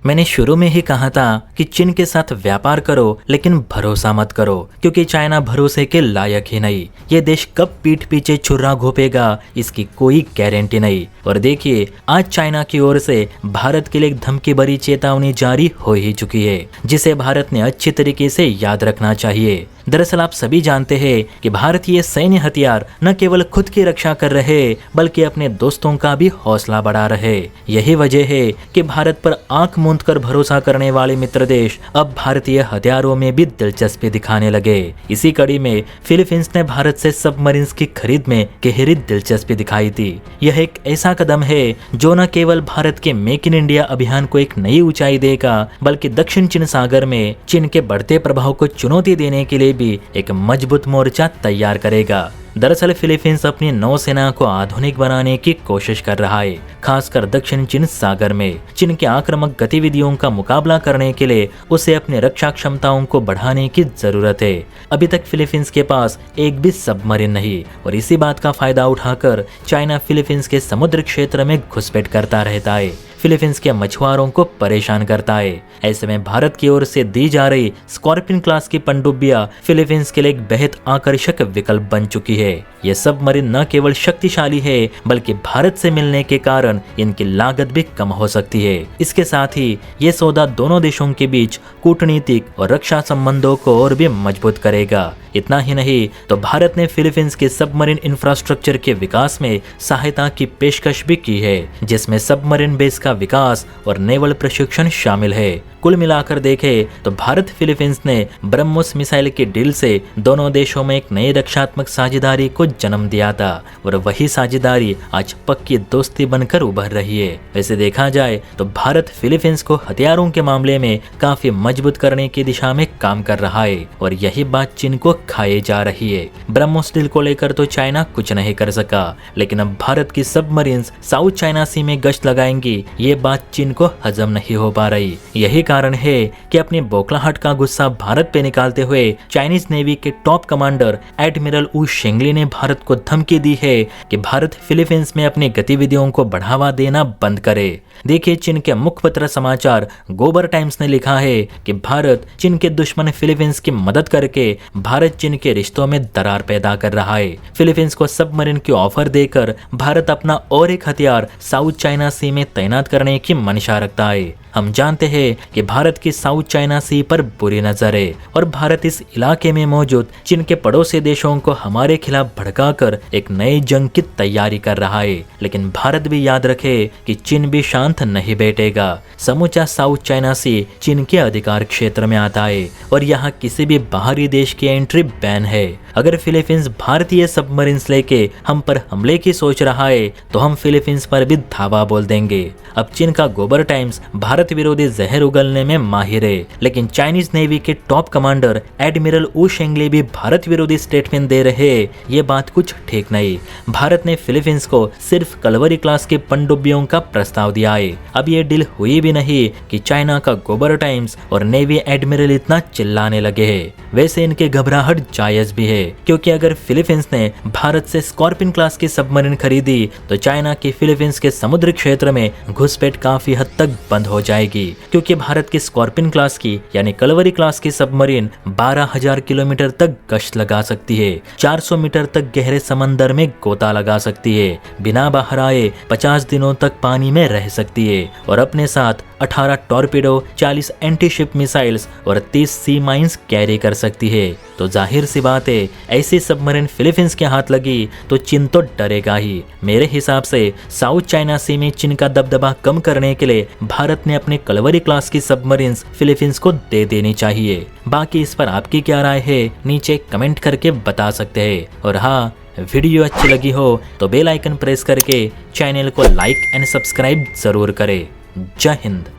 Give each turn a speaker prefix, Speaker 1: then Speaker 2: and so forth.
Speaker 1: मैंने शुरू में ही कहा था कि चीन के साथ व्यापार करो लेकिन भरोसा मत करो, क्योंकि चाइना भरोसे के लायक ही नहीं। ये देश कब पीठ पीछे छुरा घोपेगा इसकी कोई गारंटी नहीं। और देखिए, आज चाइना की ओर से भारत के लिए एक धमकी भरी चेतावनी जारी हो ही चुकी है, जिसे भारत ने अच्छी तरीके से याद रखना चाहिए। दरअसल आप सभी जानते हैं कि भारतीय सैन्य हथियार न केवल खुद की रक्षा कर रहे बल्कि अपने दोस्तों का भी हौसला बढ़ा रहे। यही वजह है कि भारत पर आंख मूंद कर भरोसा करने वाले मित्र देश अब भारतीय हथियारों में भी दिलचस्पी दिखाने लगे। इसी कड़ी में फिलीपींस ने भारत से सबमरीन्स की खरीद में गहरी दिलचस्पी दिखाई थी। यह एक ऐसा कदम है जो न केवल भारत के मेक इन इंडिया अभियान को एक नई ऊंचाई देगा, बल्कि दक्षिण चीन सागर में चीन के बढ़ते प्रभाव को चुनौती देने के लिए भी एक मजबूत मोर्चा तैयार करेगा। दरअसल फिलीपींस अपनी नौसेना को आधुनिक बनाने की कोशिश कर रहा है, खासकर दक्षिण चीन सागर में। चीन की आक्रामक गतिविधियों का मुकाबला करने के लिए उसे अपनी रक्षा क्षमताओं को बढ़ाने की जरूरत है। अभी तक फिलीपींस के पास एक भी सबमरीन नहीं, और इसी बात का फायदा उठाकर चाइना फिलीपींस के समुद्र क्षेत्र में घुसपैठ करता रहता है, फिलीपींस के मछुआरों को परेशान करता है। ऐसे में भारत की ओर से दी जा रही स्कॉर्पियन क्लास की पनडुब्बियां फिलीपींस के लिए एक बेहद आकर्षक विकल्प बन चुकी है। ये सबमरीन न केवल शक्तिशाली है बल्कि भारत से मिलने के कारण इनकी लागत भी कम हो सकती है। इसके साथ ही ये सौदा दोनों देशों के बीच कूटनीतिक और रक्षा संबंधों को और भी मजबूत करेगा। इतना ही नहीं तो भारत ने फिलीपींस के सबमरीन इंफ्रास्ट्रक्चर के विकास में सहायता की पेशकश भी की है, जिसमें सबमरीन बेस का विकास और नेवल प्रशिक्षण शामिल है। कुल मिलाकर देखें तो भारत फिलीपींस ने ब्रह्मोस मिसाइल के डील से दोनों देशों में एक नई रक्षात्मक साझेदारी को जन्म दिया था, और वही साझेदारी आज पक्की दोस्ती बनकर उभर रही है। वैसे देखा जाए तो भारत फिलीपींस को हथियारों के मामले में काफी मजबूत करने की दिशा में काम कर रहा है, और यही बात चीन को खाए जा रही है। ब्रह्मोस डील को लेकर तो चाइना कुछ नहीं कर सका, लेकिन अब भारत की सबमरीन्स साउथ चाइना सी में गश्त लगाएंगी, ये बात चीन को हजम नहीं हो पा रही। यही कारण है कि अपनी बौखलाहट का गुस्सा भारत पे निकालते हुए चाइनीज नेवी के टॉप कमांडर एडमिरल वू शेंगली ने भारत को धमकी दी है कि भारत फिलीपींस में अपनी गतिविधियों को बढ़ावा देना बंद करे। देखिए, चीन के मुखपत्र समाचार गोबर टाइम्स ने लिखा है कि भारत चीन के दुश्मन फिलीपींस की मदद करके भारत चीन के रिश्तों में दरार पैदा कर रहा है। फिलीपींस को सबमरीन की ऑफर देकर भारत अपना और एक हथियार साउथ चाइना सी में तैनात करने की मंशा रखता है। हम जानते हैं कि भारत की साउथ चाइना सी पर बुरी नजर है, और भारत इस इलाके में मौजूद चीन के पड़ोसी देशों को हमारे खिलाफ भड़काकर एक नई जंग की तैयारी कर रहा है। लेकिन भारत भी याद रखे कि चीन भी शांत नहीं बैठेगा। समूचा साउथ चाइना सी चीन के अधिकार क्षेत्र में आता है, और यहाँ किसी भी बाहरी देश की एंट्री बैन है। अगर फिलीपींस भारतीय सबमरीन्स लेके हम पर हमले की सोच रहा है तो हम फिलीपींस पर भी धावा बोल देंगे। अब चीन का गोबर टाइम्स भारत विरोधी जहर उगलने में माहिर है, लेकिन चाइनीज नेवी के टॉप कमांडर एडमिरल वू शेंगली भी भारत विरोधी स्टेटमेंट दे रहे। ये बात कुछ ठीक नहीं। भारत ने फिलीपींस को सिर्फ कलवरी क्लास के पनडुब्बियों का प्रस्ताव दिया है। अब ये डील हुई भी नहीं कि चाइना का गोबर टाइम्स और नेवी एडमिरल इतना चिल्लाने लगे हैं। वैसे इनके घबराहट जायज भी है, क्योंकि अगर फिलीपींस ने भारत से स्कॉर्पियन क्लास की सबमरीन खरीदी तो चाइना की फिलीपींस के समुद्री क्षेत्र में घुसपैठ काफी हद तक बंद हो जाएगी, क्योंकि भारत की स्कॉर्पियन क्लास की यानी कलवरी क्लास की सबमरीन 12,000 किलोमीटर तक गश्त लगा सकती है, 400 मीटर तक गहरे समंदर में गोता लगा सकती है, बिना बाहर आए 50 दिनों तक पानी में रह सकती है, और अपने साथ 18 टॉर्पीडो, 40 एंटी शिप मिसाइल्स और 30 सी माइंस कैरी कर सकती है। तो जाहिर सी बात है, ऐसी सबमरीन फिलीपींस के हाथ लगी तो चीन तो डरेगा ही। मेरे हिसाब से साउथ चाइना सी में चीन का दबदबा कम करने के लिए भारत ने अपने कलवरी क्लास की सबमरीन्स फिलीपींस को दे देनी चाहिए। बाकी इस पर आपकी क्या राय है नीचे कमेंट करके बता सकते हैं। और हाँ, वीडियो अच्छी लगी हो तो बेल आइकन प्रेस करके चैनल को लाइक एंड सब्सक्राइब जरूर करें। जय हिंद।